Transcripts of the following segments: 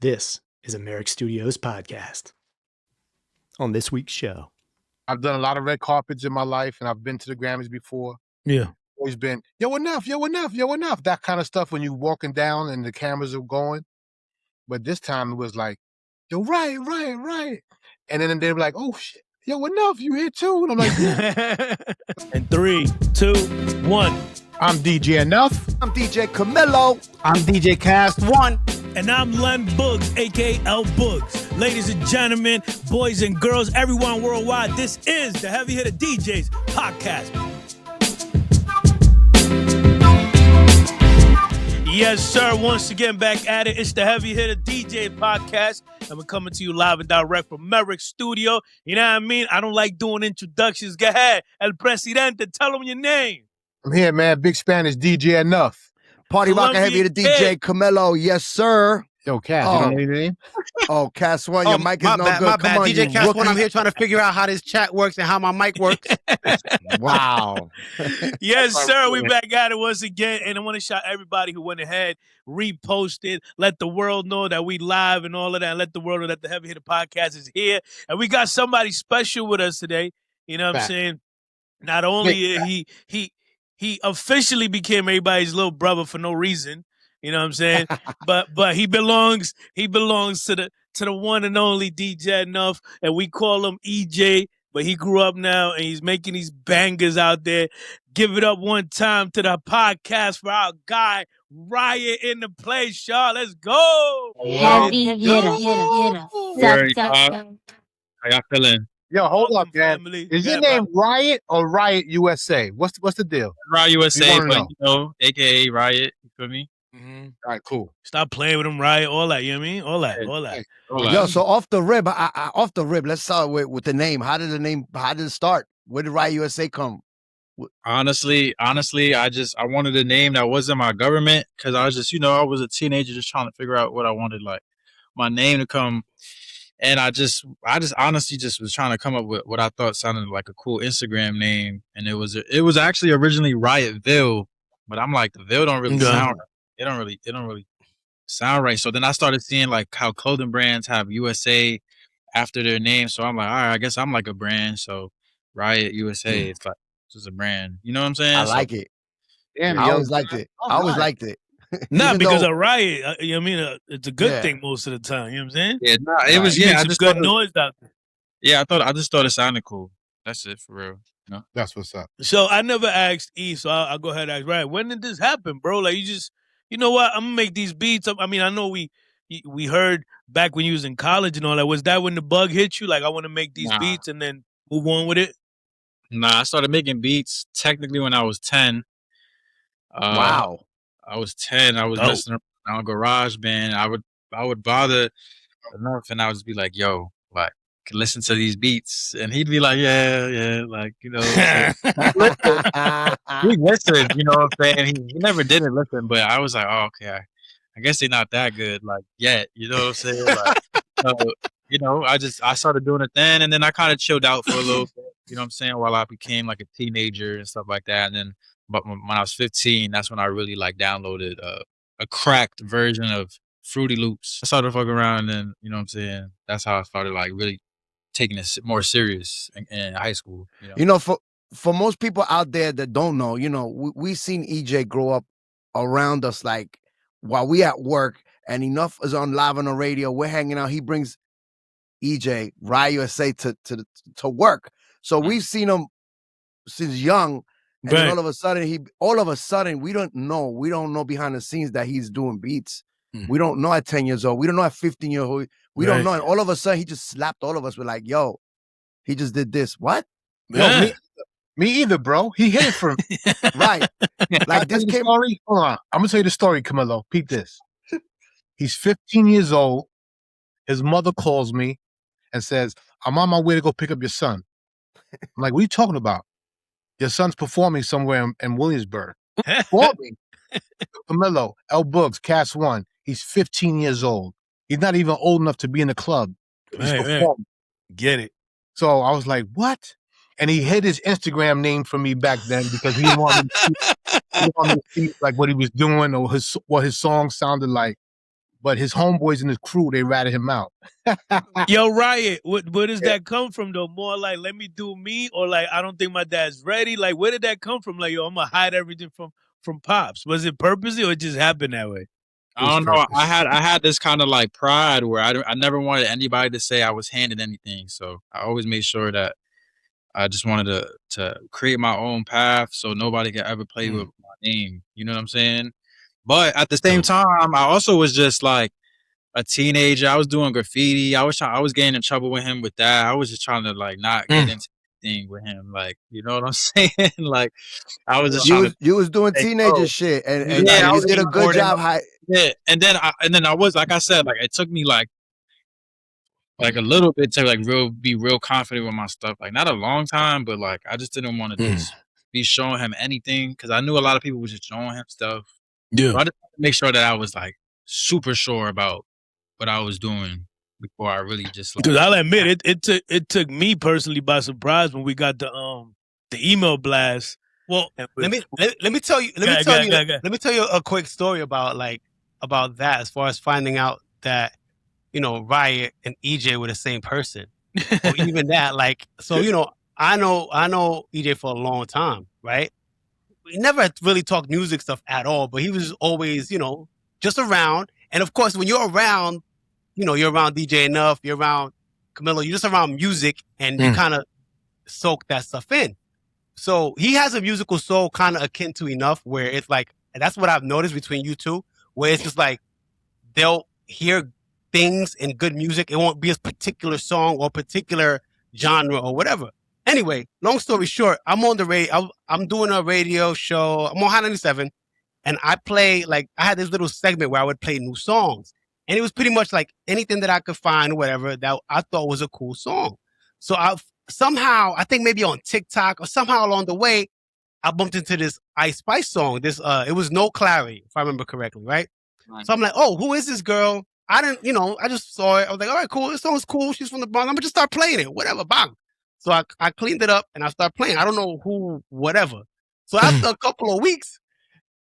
This is a Merrick Studios podcast. On this week's show, I've done a lot of red carpets in my life, and I've been to the Grammys before. Yeah. Always been, yo, enough, that kind of stuff when you walking down and the cameras are going. But this time it was like, yo, right. And then they were like, oh, shit, yo, enough, you here too? And I'm like, yeah. And 3, 2, 1. I'm DJ Enuff. I'm DJ Camilo. I'm DJ Kast One. And I'm Len Boogs, a.k.a. L Boogs. Ladies and gentlemen, boys and girls, everyone worldwide, this is the Heavy Hitter DJs Podcast. Yes, sir. Once again, back at it. It's the Heavy Hitter DJs Podcast. And we're coming to you live and direct from Merrick's studio. You know what I mean? I don't like doing introductions. Go ahead. El Presidente, tell them your name. I'm here, man. Big Spanish DJ Enuff. Party Rocker Heavy Hitter DJ Camilo. Yes, sir. Yo, Kast, you know your name? Oh, Kast One, your mic is no good. My Come bad. on, DJ Kast rookie. One, I'm here trying to figure out how this chat works and how my mic works. Wow. Yes, sir. We back at it once again. And I want to shout everybody who went ahead, reposted, let the world know that we live and all of that. And let the world know that the Heavy Hitter Podcast is here. And we got somebody special with us today. You know what I'm saying? Not only he officially became everybody's little brother for no reason. You know what I'm saying? but he belongs to the one and only DJ Enuff, and we call him EJ, but he grew up now and he's making these bangers out there. Give it up one time to the podcast for our guy Riot in the place, y'all. Let's go. Heavy hitter. How y'all feeling? Yo, hold up, man. Family. Is your name Riot or Riot USA? What's the deal? Riot USA, wanna but know. you know, aka Riot. You feel me? Mm-hmm. All right, cool. Stop playing with him, Riot. All that, you know what I mean? All that. Yo, so off the rib, let's start with the name. How did it start? Where did Riot USA come? Honestly, I wanted a name that wasn't my government because I was just, I was a teenager just trying to figure out what I wanted, like my name to come. And I just honestly just was trying to come up with what I thought sounded like a cool Instagram name. And it was actually originally Riotville, but I'm like, the Ville don't really sound right. It don't really sound right. So then I started seeing like how clothing brands have USA after their name. So I'm like, all right, I guess I'm like a brand. So Riot USA, it's like just a brand. You know what I'm saying? I like it. Damn, I yo, always liked it. I always liked it. Not Even because though- of Riot. You know what I mean? It's a good thing most of the time. You know what I'm saying? Yeah, no, it was. Make Yeah, I some just good thought noise out there. Yeah, I just thought it sounded cool. That's it for real. That's what's up. So I never asked E, so I'll go ahead and ask Riot. When did this happen, bro? Like you know what? I'm gonna make these beats. I mean, I know we heard back when you was in college and all that. Was that when the bug hit you? Like, I want to make these beats and then move on with it? Nah, I started making beats technically when I was 10. Wow. I was 10. I was messing around on GarageBand. I would bother enough, and I would just be like, "Yo, like, can listen to these beats," and he'd be like, "Yeah, like, you know." He listened, you know what I'm saying? He never didn't listen, but I was like, "Oh, okay. I guess they're not that good, like yet." You know what I'm saying? Like, so, I started doing it then, and then I kind of chilled out for a little bit. You know what I'm saying? While I became like a teenager and stuff like that, and then. But when I was 15, that's when I really like downloaded a cracked version of Fruity Loops. I started fucking around, and then, you know what I'm saying? That's how I started like really taking it more serious in high school. For most people out there that don't know, we seen EJ grow up around us, like while we at work, and Enuff is on live on the radio. We're hanging out. He brings EJ Riot USA to work, so we've seen him since young. And then all of a sudden, we don't know behind the scenes that he's doing beats. We don't know at 10 years old. We don't know at 15 years old. We don't know. And all of a sudden, he just slapped all of us. We're like, yo, he just did this. What? Yo, me either, bro. He hit it for me. Right. Like this came. Hold on. I'm going to tell you the story, Camilo. Peep this. He's 15 years old. His mother calls me and says, I'm on my way to go pick up your son. I'm like, what are you talking about? Your son's performing somewhere in Williamsburg. Performing. Camilo, L Boogs, Kast One. He's 15 years old. He's not even old enough to be in the club. He's performing. Get it. So I was like, what? And he hid his Instagram name from me back then because he didn't want me to see like what he was doing or what his song sounded like. but his homeboys and his crew, they ratted him out. Yo, Riot, where does that come from though? More like, let me do me, or like, I don't think my dad's ready. Like, where did that come from? Like, yo, I'm gonna hide everything from Pops. Was it purposely or it just happened that way? I don't know. I had this kind of like pride where I never wanted anybody to say I was handed anything. So I always made sure that I just wanted to create my own path so nobody could ever play with my name. You know what I'm saying? But at the same time, I also was just like a teenager. I was doing graffiti. I was getting in trouble with him with that. I was just trying to like not get into anything with him. Like, you know what I'm saying? Like, I was just you was doing teenager shit, and you did a good job. Yeah, and then I was, like I said, like it took me like a little bit to like be real confident with my stuff. Like not a long time, but like I just didn't want to just be showing him anything because I knew a lot of people was just showing him stuff. Yeah, so I just wanted to make sure that I was like super sure about what I was doing before I really just. Because I'll admit it took me personally by surprise when we got the email blast. Well, let me tell you a quick story about that as far as finding out that, you know, Riot and EJ were the same person. Or even that, like, so, you know, I know EJ for a long time, right? We never really talked music stuff at all, but he was always, you know, just around. And of course, when you're around, you know, you're around DJ Enuff, you're around Camilo, you're just around music and you kind of soak that stuff in. So he has a musical soul kind of akin to Enuff, where it's like, and that's what I've noticed between you two, where it's just like they'll hear things in good music. It won't be a particular song or particular genre or whatever. Anyway, long story short, I'm on the radio. I'm doing a radio show. I'm on Hot 97, and I play, like, I had this little segment where I would play new songs. And it was pretty much like anything that I could find or whatever that I thought was a cool song. So somehow, I think maybe on TikTok or somehow along the way, I bumped into this Ice Spice song. It was No Clarity, if I remember correctly, right? So I'm like, oh, who is this girl? I didn't, you know, I just saw it. I was like, all right, cool. This song's cool. She's from the Bronx. I'm gonna just start playing it. Whatever, bang. So I cleaned it up and I start playing. I don't know who, whatever. So after a couple of weeks,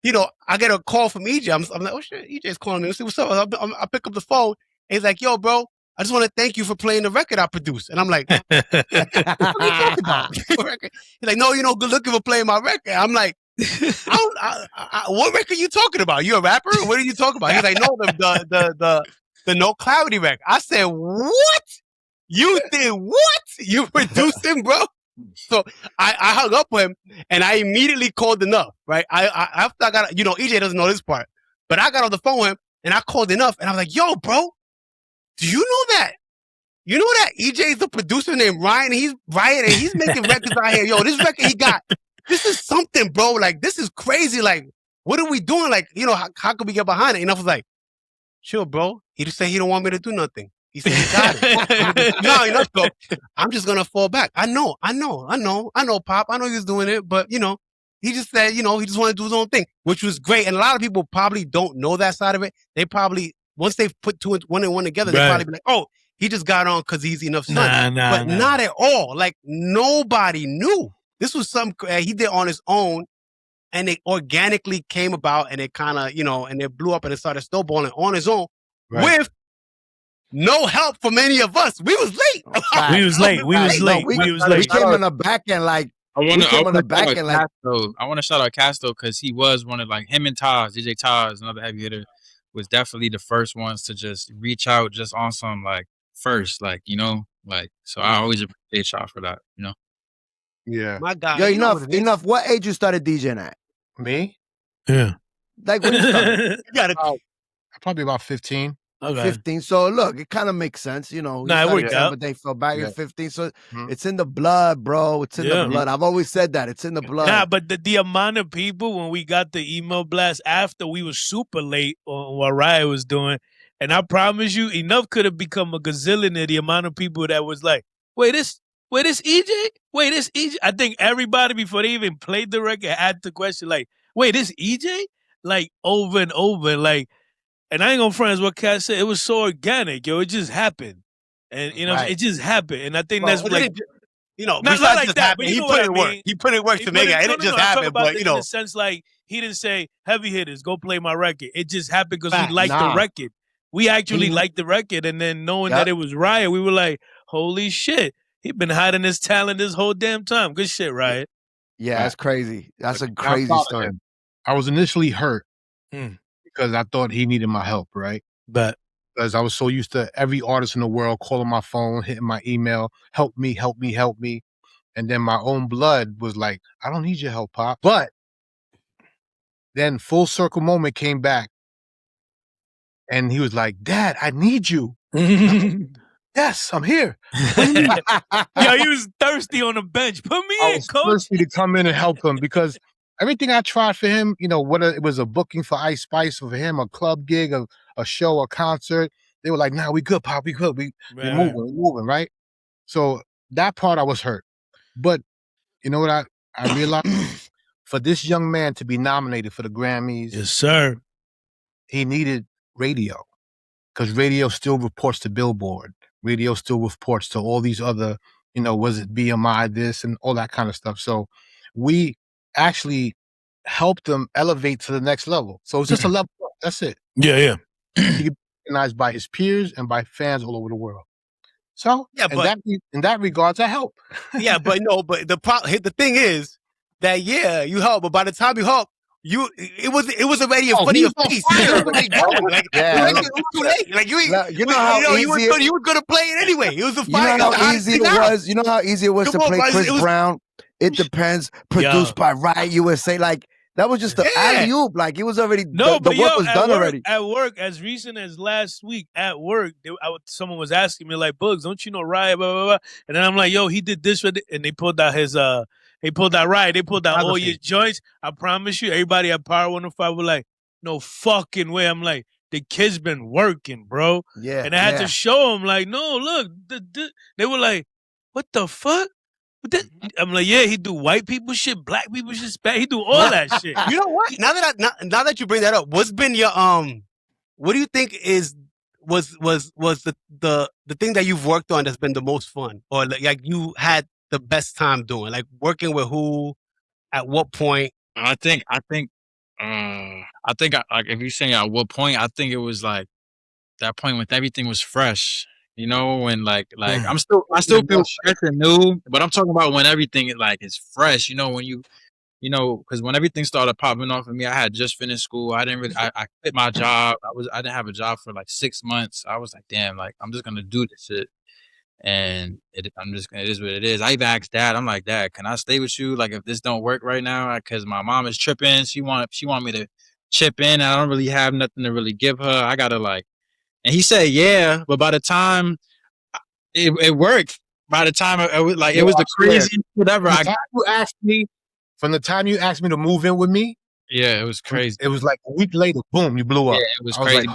you know, I get a call from EJ. I'm like, oh shit, EJ's calling me. Let's see what's up. I pick up the phone. And he's like, yo, bro, I just want to thank you for playing the record I produced. And I'm like, what are you talking about? He's like, no, you know, good looking for playing my record. I'm like, what record are you talking about? You a rapper? What are you talking about? He's like, no, the No Clarity record. I said, what? You did what? You produced him, bro? So I hung up with him and I immediately called Enuff, right? After I got, you know, EJ doesn't know this part, but I got on the phone with him and I called Enuff and I was like, yo, bro, do you know that? You know that EJ's the producer named Ryan and he's Riot and he's making records out here. Yo, this record he got, this is something, bro. Like, this is crazy. Like, what are we doing? Like, you know, how can we get behind it? Enuff was like, chill, bro. He just said he don't want me to do nothing. He said, he got it. No, Enuff, bro. I'm just going to fall back. I know, Pop. I know he was doing it, but, you know, he just said, you know, he just wanted to do his own thing, which was great. And a lot of people probably don't know that side of it. They probably, once they've put one and one together, they probably be like, oh, he just got on because he's Enuff's son. But not at all. Like, nobody knew. This was something he did on his own, and it organically came about, and it kind of, you know, and it blew up, and it started snowballing on his own with no help from any of us. We was late. We was late. We came on the back end like. I want to shout out Kast because he was one of, like, him and Taz, DJ Taz, another heavy hitter, was definitely the first ones to just reach out just on some, like, first, like, you know, like, so I always appreciate y'all for that, you know. Yeah. My God. Yo, Enuff. What age you started DJing at? Me? Yeah. Like when you started? Probably about 15. Okay. 15. So look, it kind of makes sense, you know. Nah, it worked out. But they fell back at 15. So it's in the blood, bro. It's in the blood. I've always said that. It's in the blood. Nah, but the amount of people when we got the email blast after we was super late on what Riot was doing, and I promise you, Enuff could have become a gazillionaire. The amount of people that was like, wait, this EJ? Wait, this EJ? I think everybody before they even played the record had the question like, wait, this EJ? Like over and over, like. And I ain't gonna front what Kast said. It was so organic, yo. It just happened, and you know, it just happened. And I think that's like, you know, not like that. But he put in work. He put in work to make it. It didn't just happen, but you know, in the sense like he didn't say heavy hitters go play my record. It just happened because we liked the record. We actually liked the record, and then knowing that it was Riot, we were like, holy shit, he been hiding his talent this whole damn time. Good shit, Riot. Yeah, that's crazy. That's a crazy story. I was initially hurt because I thought he needed my help, right? But because I was so used to every artist in the world calling my phone, hitting my email, help me, help me, help me. And then my own blood was like, I don't need your help, Pop. But then full circle moment came back. And he was like, Dad, I need you. Yes, I'm here. Yo, he was thirsty on the bench. Put me in, coach. Thirsty to come in and help him because everything I tried for him, you know, whether it was a booking for Ice Spice or for him, a club gig, a show, a concert, they were like, nah, we good, Pop, we good. We're moving, right? So that part I was hurt. But you know what I realized? For this young man to be nominated for the Grammys, yes, sir, he needed radio because radio still reports to Billboard. Radio still reports to all these other, you know, was it BMI, this and all that kind of stuff. So we actually helped him elevate to the next level. So it's just a level up. That's it. Yeah. He can be recognized by his peers and by fans all over the world. So in that regards, I help. Yeah, but the thing is that you help, but by the time you help, it was already in front of your face. You were gonna play it anyway. It was a fire. You know how easy it was. You know how easy it was to play Chris Brown. It depends. Produced by Riot USA. Like that was just the alley-oop. Like it was already the work was done already. At work, as recent as last week, at work, someone was asking me like, "Boogs, don't you know Riot?" Blah blah blah. And then I'm like, "Yo, he did this," and they pulled out his They pulled out Riot. They pulled out all your joints. I promise you, everybody at Power 105 were like, no fucking way. I'm like, the kid's been working, bro. Yeah. And I had to show them, like, no, look. They were like, what the fuck? I'm like, yeah, he do white people shit, black people shit, he do all that shit. You know what? Now that you bring that up, what's been your what do you think was the thing that you've worked on that's been the most fun, or like you had the best time doing, like working with who, at what point? I think like if you're saying at what point, I think it was like that point when everything was fresh, you know, when like I still feel fresh and new, but I'm talking about when everything is fresh, you know, when you know, because when everything started popping off of me, I had just finished school. I quit my job. I didn't have a job for like 6 months. I was like, damn, like I'm just gonna do this shit. And it is what it is. I even asked Dad, I'm like, Dad, can I stay with you? Like, if this don't work right now, because my mom is tripping. She want me to chip in. I don't really have nothing to really give her. I gotta and he said, yeah, but by the time it worked, by the time it was the crazy whatever. From the time you asked me to move in with me, yeah, it was crazy. It was like a week later, boom, you blew up. Yeah, it was crazy.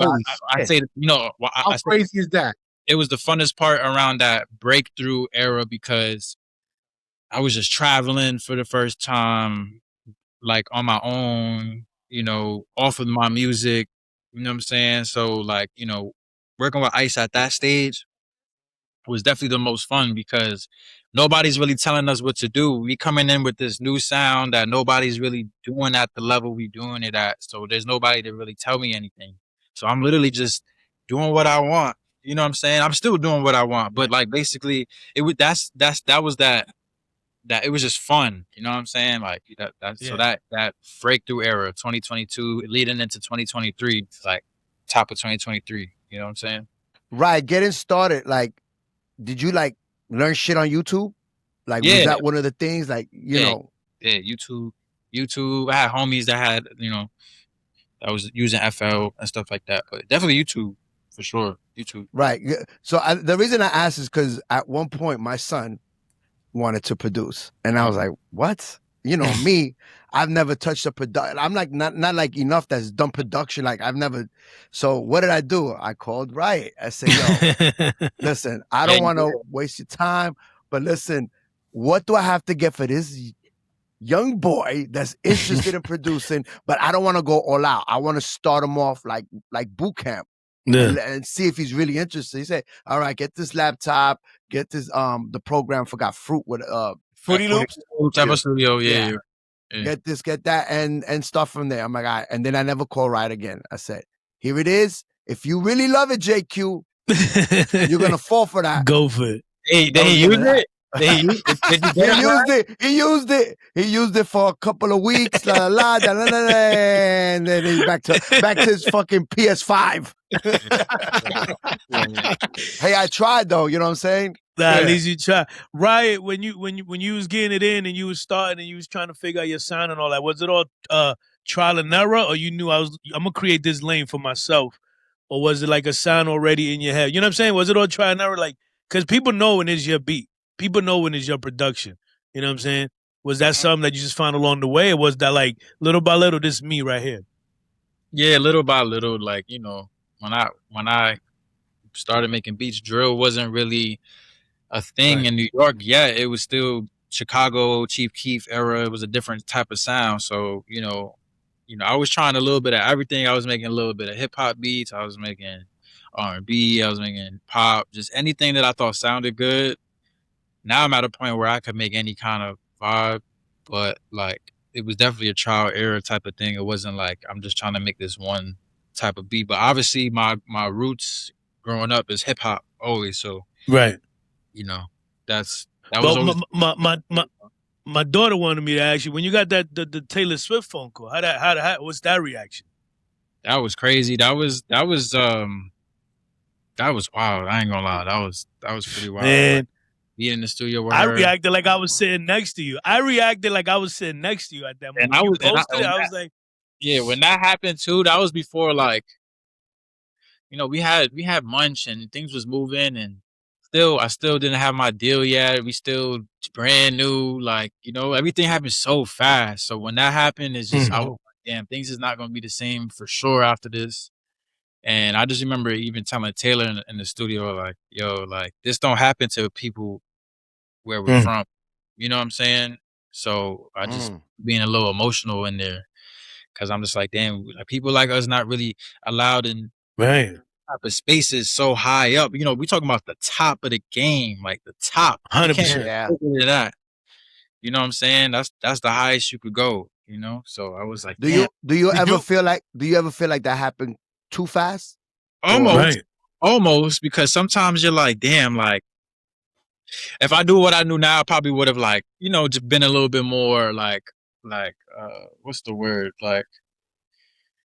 I say, you know, how crazy is that? It was the funnest part around that breakthrough era because I was just traveling for the first time, like on my own, you know, off of my music, you know what I'm saying? So like, you know, working with Ice at that stage was definitely the most fun because nobody's really telling us what to do. We coming in with this new sound that nobody's really doing at the level we doing it at. So there's nobody to really tell me anything. So I'm literally just doing what I want. You know what I'm saying? I'm still doing what I want, but like basically it was that it was just fun. You know what I'm saying? Like so that breakthrough era, 2022 leading into 2023, it's like top of 2023. You know what I'm saying? Right. Getting started. Like, did you like learn shit on YouTube? Like, was that one of the things? Like, you know? Yeah, YouTube. I had homies that had, you know, that was using FL and stuff like that, but definitely YouTube. For sure, YouTube. Right. So the reason I asked is because at one point my son wanted to produce, and I was like, "What?" You know me. I've never touched a production. I'm like not like Enuff that's done production. Like I've never. So what did I do? I called Riot. I said, "Yo, listen, I don't want to waste your time, but listen, what do I have to get for this young boy that's interested in producing? But I don't want to go all out. I want to start him off like boot camp." And see if he's really interested. He said, all right, get this laptop, get this the program, forgot Fruit with Fruity Loops. Type of studio, yeah. Get this, get that, and start from there. I'm like, all right. And then I never called Riot again. I said, here it is. If you really love it, JQ, you're gonna fall for that. Go for it. Hey, did he use it? Did He used it for a couple of weeks, and then he's back to his fucking PS5. Hey, I tried though. You know what I'm saying? At least you try. Riot, when you was getting it in and you was starting and you was trying to figure out your sound and all that, was it all trial and error, or you knew I'm gonna create this lane for myself, or was it like a sound already in your head? You know what I'm saying? Was it all trial and error? Like, because people know when it's your beat. People know when it's your production. You know what I'm saying? Was that something that you just found along the way, or was that like little by little, this is me right here? Yeah, little by little. Like, you know, when I started making beats, drill wasn't really a thing in New York yet. It was still Chicago, Chief Keef era. It was a different type of sound. So, you know, I was trying a little bit of everything. I was making a little bit of hip hop beats. I was making R&B. I was making pop. Just anything that I thought sounded good. Now I'm at a point where I could make any kind of vibe, but like it was definitely a trial error type of thing. It wasn't like I'm just trying to make this one type of beat. But obviously my roots growing up is hip hop always. So you know, that was always my daughter wanted me to ask you, when you got the Taylor Swift phone call, how what's that reaction? That was crazy. That was wild. I ain't gonna lie. That was pretty wild. Man. Like, being in the studio with I her. reacted like I was sitting next to you. at that moment. I was like, yeah, when that happened too, that was before, like, you know, we had Munch and things was moving, and I still didn't have my deal yet. We still brand new, like, you know, everything happened so fast. So when that happened, it's just, I was like, damn, things is not going to be the same for sure after this. And I just remember even telling Taylor in the studio, like, yo, like, this don't happen to people where we're from. You know what I'm saying? So I just being a little emotional in there, because I'm just like, damn, like, people like us not really allowed in type of spaces so high up. You know, we talking about the top of the game, like the top. 100%. Yeah. That. You know what I'm saying? That's the highest you could go. You know, so I was like, do you ever feel like that happened too fast? Almost, because sometimes you're like, damn, like, if I do what I knew now, I probably would have, like, you know, just been a little bit more like what's the word? Like,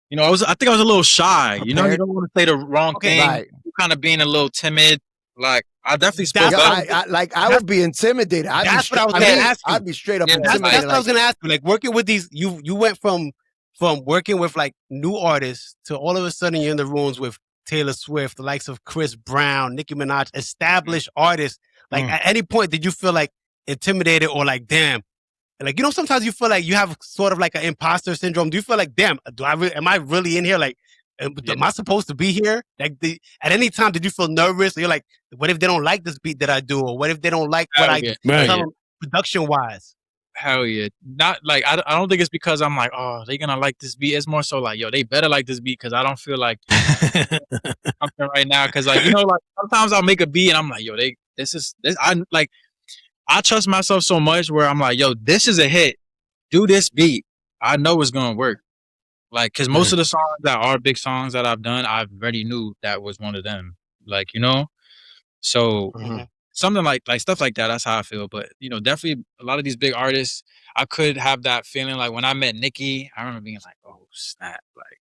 you know, I think I was a little shy. Prepared. You know, you don't want to say the wrong thing. Right. Kind of being a little timid. Like, I definitely spoke up. I would be intimidated. That's what I was going to ask you. I'd be straight up That's intimidated. what I was going to ask you. Like, working with these, you went from working with like new artists to all of a sudden you're in the rooms with Taylor Swift, the likes of Chris Brown, Nicki Minaj, established artists. Like, at any point did you feel like intimidated or like, damn? Like, you know, sometimes you feel like you have sort of like an imposter syndrome. Do you feel like, damn, am I really in here? Like, am I supposed to be here? Like, at any time, did you feel nervous? Or you're like, what if they don't like this beat that I do? Or what if they don't like what I tell them production-wise? Hell yeah. Not like, I don't think it's because I'm like, oh, they gonna like this beat. It's more so like, yo, they better like this beat, because I don't feel like something right now. Because, like, you know, like, sometimes I'll make a beat and I'm like, yo, I trust myself so much where I'm like, yo, this is a hit. Do this beat. I know it's gonna work. Like, because most of the songs that are big songs that I've done, I already knew that was one of them. Like, you know? So something like stuff like that, that's how I feel. But, you know, definitely a lot of these big artists, I could have that feeling. Like, when I met Nicki, I remember being like, oh, snap. Like,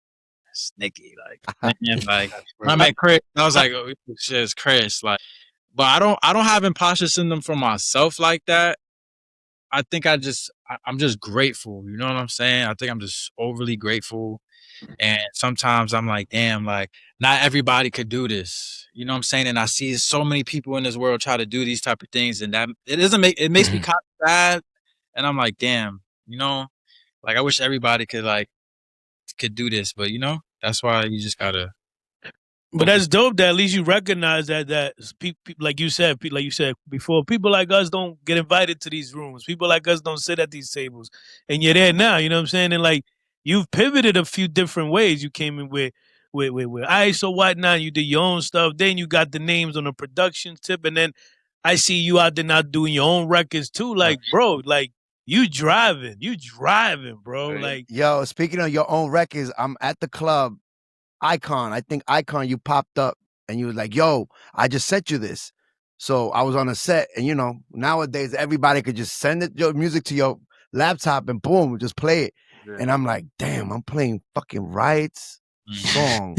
that's Nicki. Like, man, like, when I met Chris, I was like, oh, shit, it's Chris. Like, but I don't have imposter syndrome for myself like that. I think I'm just grateful. You know what I'm saying? I think I'm just overly grateful. And sometimes I'm like, damn, like, not everybody could do this. You know what I'm saying? And I see so many people in this world try to do these type of things, and that it makes me kind of sad. And I'm like, damn, you know, like, I wish everybody could do this, but, you know, that's why you just gotta. But that's dope that at least you recognize that people, like you said before, people like us don't get invited to these rooms. People like us don't sit at these tables, and you're there now. You know what I'm saying? And like, you've pivoted a few different ways. You came in with ice or whatnot. You did your own stuff. Then you got the names on the production tip, and then I see you out there now doing your own records too. Like, bro, like, you driving, bro. Like, yo, speaking of your own records, I'm at the club Icon. I think Icon, you popped up and you was like, yo, I just sent you this. So I was on a set, and nowadays everybody could just send your music to your laptop and boom, just play it. Yeah. And I'm like, damn, I'm playing fucking Riot's song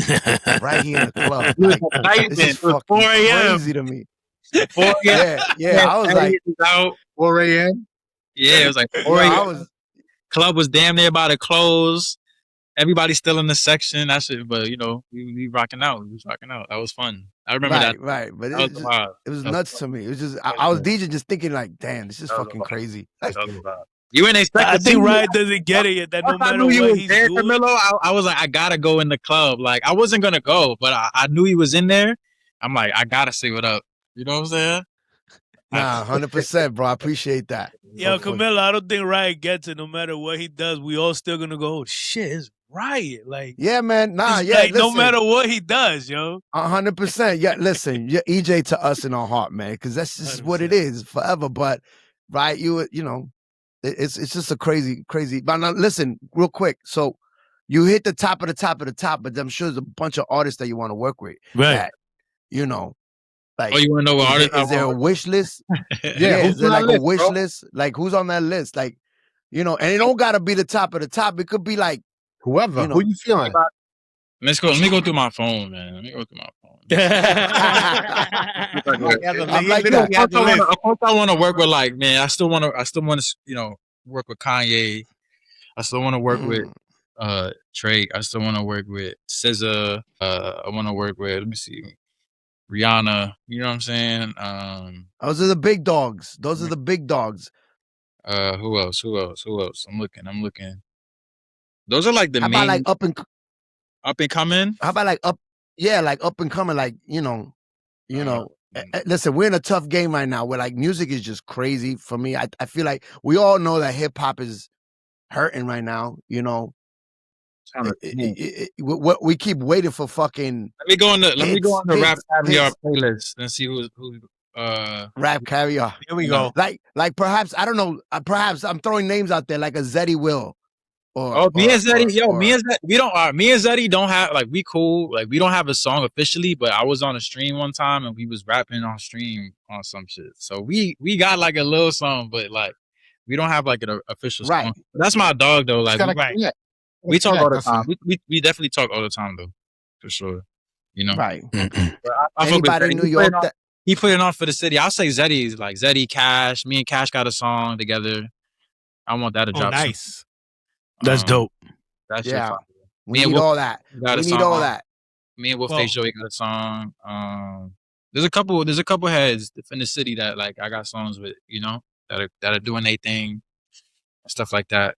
right here in the club. Like, this is fucking crazy to me. 4 a.m. Yeah. I was like, 4 a.m. Yeah, it was like 4 a.m. Club was damn near about to close. Everybody's still in the section. That shit, but we rocking out. We was rocking out. That was fun. I remember that. Right. But it was nuts to me. It was just I was DJ just thinking like, damn, this is fucking crazy. You ain't expect. I think Riot doesn't get it yet. That no matter what he's doing, Camilo, I was like, I gotta go in the club. Like I wasn't gonna go, but I knew he was in there. I'm like, I gotta say what up. You know what I'm saying? Nah, 100%, bro. I appreciate that. Yo, Camilo, I don't think Riot gets it. No matter what he does, we all still gonna go, oh, shit, it's Riot. Like, yeah, man. Nah, yeah. Like, no matter what he does, yo. 100%. Yeah, listen, you're EJ to us in our heart, man, because that's just 100%. What it is forever. But Riot, it's just a crazy. But now, listen, real quick. So you hit the top of the top, but I'm sure there's a bunch of artists that you want to work with. Right. That, like, you want to know what artist? Is there a wish list? Yeah, is there like a wish list? Like, who's on that list? Like, and it don't gotta be the top of the top. It could be like whoever. Who you feeling? Let me go through my phone, man. Let me go through my phone. Of course, I want to work with I still want to work with Kanye. I still want to work with Drake. I still want to work with SZA. I want to work with, let me see, Rihanna. You know what I'm saying? Those are the big dogs. Those are the big dogs. Who else? I'm looking. Those are like the main. How about like up and coming? How about like up? Yeah, like up and coming. Like listen, we're in a tough game right now where like music is just crazy for me. I feel like we all know that hip hop is hurting right now. What we keep waiting for fucking. Let me go on the Rap Caviar playlist and see who Rap Caviar. Here we go. Like perhaps I don't know. Perhaps I'm throwing names out there like a Zeddy Will. Me and Zeddy don't have we cool. Like we don't have a song officially, but I was on a stream one time and we was rapping on stream on some shit. So we got like a little song, but like we don't have like an official song. But that's my dog though. Like we talk all the time. We definitely talk all the time though, for sure. Right. I Anybody in New York he put it on for the city. I'll say Zeddy's like Zeddy, Cash. Me and Cash got a song together. I want that to drop. Nice. That's dope. That's we need all that. We need all that. Me and Wolfface Joey got a song. There's a couple heads in the city that like I got songs with, that are doing their thing, stuff like that.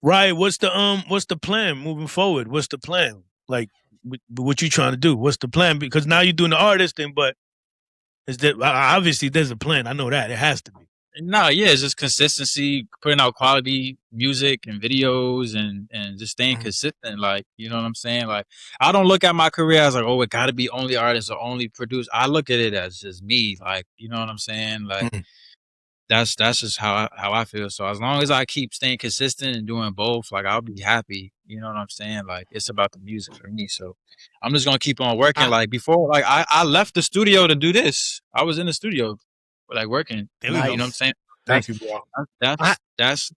Right. What's the plan moving forward? What's the plan? Like what you trying to do? What's the plan? Because now you're doing the artist thing, but obviously there's a plan. I know that. It has to be. No, yeah, it's just consistency, putting out quality music and videos and just staying consistent. Like, you know what I'm saying? Like, I don't look at my career as like, oh, it got to be only artists or only produce. I look at it as just me. Like, you know what I'm saying? Like, that's just how I feel. So as long as I keep staying consistent and doing both, like, I'll be happy. You know what I'm saying? Like, it's about the music for me. So I'm just gonna keep on working. Like before, like I left the studio to do this. I was in the studio. Like working, you know what I'm saying? Thank you, bro. That's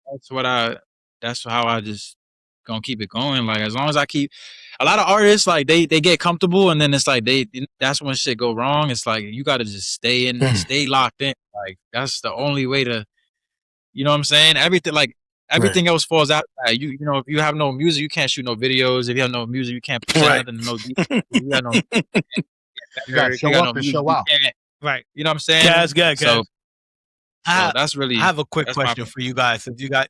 how I just gonna keep it going. Like as long as I keep, a lot of artists like they get comfortable and then it's like that's when shit go wrong. It's like you gotta just stay stay locked in. Like that's the only way to, you know what I'm saying? Everything else falls out. You know, if you have no music, you can't shoot no videos. If you have no music, you can't put nothing. No, you got no. You gotta show up and show out. Right. You know what I'm saying? Gas. So that's really. I have a quick question for you guys. If you got,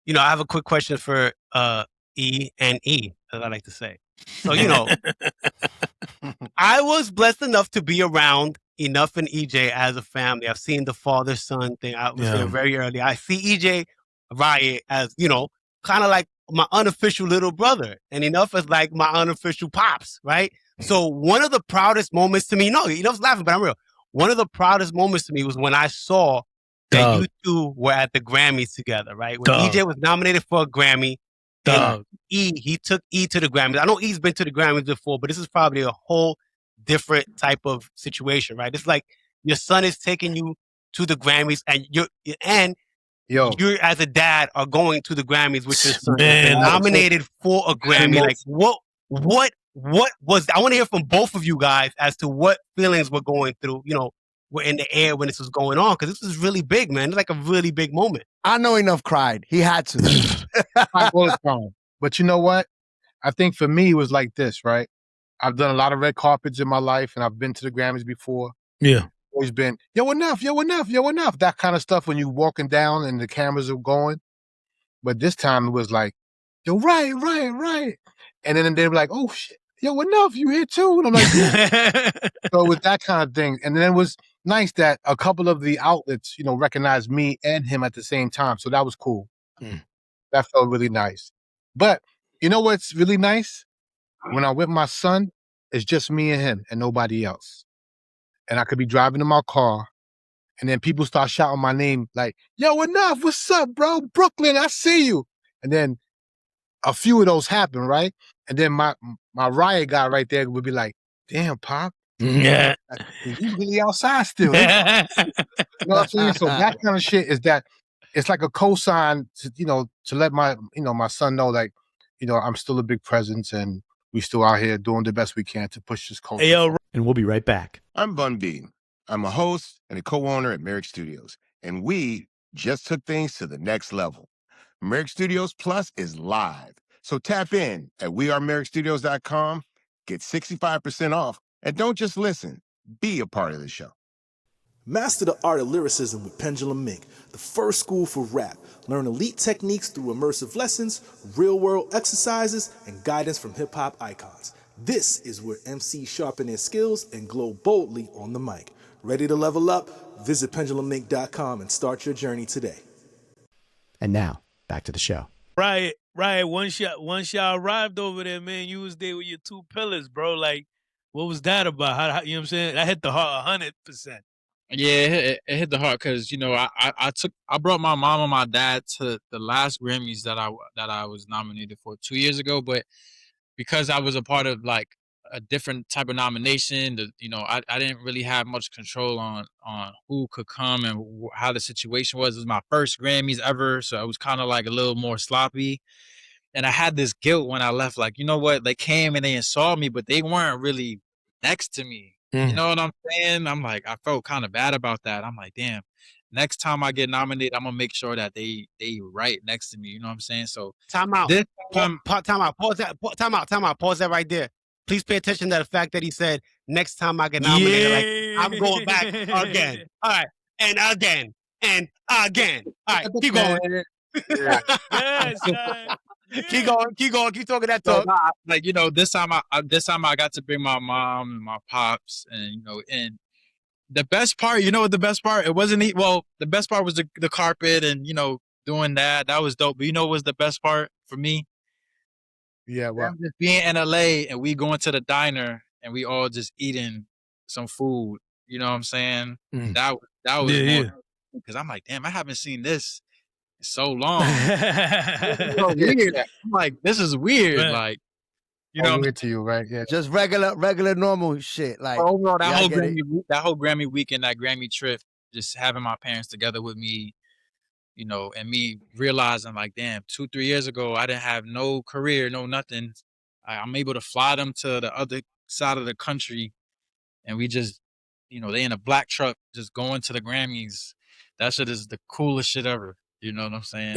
I have a quick question for E and E, as I like to say. So, I was blessed enough to be around Enuff and EJ as a family. I've seen the father-son thing. I was there very early. I see EJ Riot as, kind of like my unofficial little brother. And Enuff is like my unofficial pops, right? So one of the proudest moments to me, Enuff's laughing, but I'm real. One of the proudest moments to me was when I saw that you two were at the Grammys together, right? When EJ was nominated for a Grammy He took E to the Grammys. I know E's been to the Grammys before, but this is probably a whole different type of situation, right? It's like your son is taking you to the Grammys, and you as a dad are going to the Grammys, which is nominated for a Grammy. Like what was? I want to hear from both of you guys as to what feelings were going through. Were in the air when this was going on, because this was really big, man. It's like a really big moment. I know Enuff cried. He had to. I was crying. But you know what? I think for me, it was like this, right? I've done a lot of red carpets in my life, and I've been to the Grammys before. Yeah. Always been, yo, enough. That kind of stuff when you walking down and the cameras are going. But this time it was like, yo, right. And then they were like, oh, shit. Yo, enough, you here too? And I'm like, so it was that kind of thing. And then it was nice that a couple of the outlets, recognized me and him at the same time. So that was cool. That felt really nice. But you know what's really nice? When I'm with my son, it's just me and him and nobody else. And I could be driving in my car, and then people start shouting my name like, yo, Enuff, what's up, bro? Brooklyn, I see you. And then a few of those happen, right? And then my Riot guy right there would be like, damn, Pop. Yeah. You really outside still. You know what I'm saying? So that kind of shit is that it's like a cosign to let my son know, like, I'm still a big presence and we still out here doing the best we can to push this culture. And we'll be right back. I'm Bun B. I'm a host and a co-owner at Merrick Studios, and we just took things to the next level. Merrick Studios Plus is live. So tap in at wearemerrickstudios.com, get 65% off, and don't just listen, be a part of the show. Master the art of lyricism with Pendulum Mink, the first school for rap. Learn elite techniques through immersive lessons, real-world exercises, and guidance from hip-hop icons. This is where MCs sharpen their skills and glow boldly on the mic. Ready to level up? Visit pendulummink.com and start your journey today. And now, back to the show. Right. Once y'all arrived over there, man, you was there with your two pillars, bro. Like, what was that about? How you know what I'm saying? That hit the heart 100%. Yeah, it hit the heart because I brought my mom and my dad to the last Grammys that I was nominated for 2 years ago, but because I was a part of like a different type of nomination, I didn't really have much control on who could come and how the situation was. It was my first Grammys ever, so it was kind of like a little more sloppy. And I had this guilt when I left, like, you know what? They came and they saw me, but they weren't really next to me. You know what I'm saying? I'm like, I felt kind of bad about that. I'm like, damn, next time I get nominated, I'm gonna make sure that they right next to me. You know what I'm saying? So Time out. Time out. Pause that. Time out. Pause that right there. Please pay attention to the fact that he said, next time I get nominated, like, I'm going back again. All right. And again. And again. All right. Keep going. Yes, Keep going. Keep talking that talk. So, like, this time I got to bring my mom and my pops, and and the best part, what the best part? It wasn't the best part was the carpet and doing that. That was dope. But what was the best part for me? Yeah, well, just being in LA and we going to the diner and we all just eating some food. You know what I'm saying? That was because I'm like, damn, I haven't seen this in so long. So weird. I'm like, this is weird. Right. Like, weird to you, right? Yeah, Just regular, normal shit. Like overall, that whole Grammy weekend, that Grammy trip, just having my parents together with me, and me realizing like, damn, 2-3 years ago, I didn't have no career, no nothing. I'm able to fly them to the other side of the country, and we just, they in a black truck just going to the Grammys. That shit is the coolest shit ever. You know what I'm saying?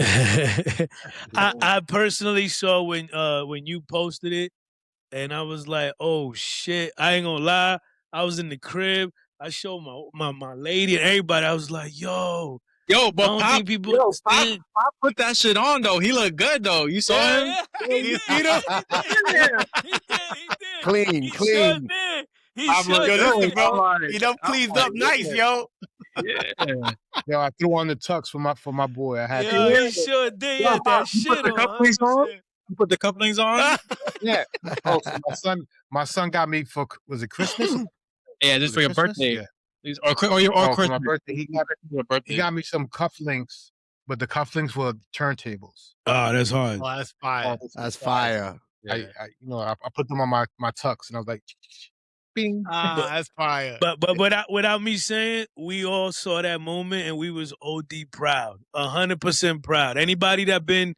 I personally saw when you posted it, and I was like, oh shit, I ain't gonna lie. I was in the crib. I showed my lady and everybody. I was like, yo, but I don't think people Pop put that shit on though. He looked good though. You saw him? He did. Clean. He sure did. You done pleased up nice, yo. Yeah. Yo, I threw on the tux for my boy. I had to. He sure did. He had that shit on. You put the couplings on? Yeah. Oh, so my son got me was it Christmas? Yeah, just for your birthday. Yeah. Or for Christmas. my birthday, he got me some cufflinks but the cufflinks were turntables. Oh, that's hard. Oh, that's fire. That's fire. I put them on my tux, and I was like, bing. That's fire. But without me saying, we all saw that moment and we was OD proud, 100% proud. Anybody that been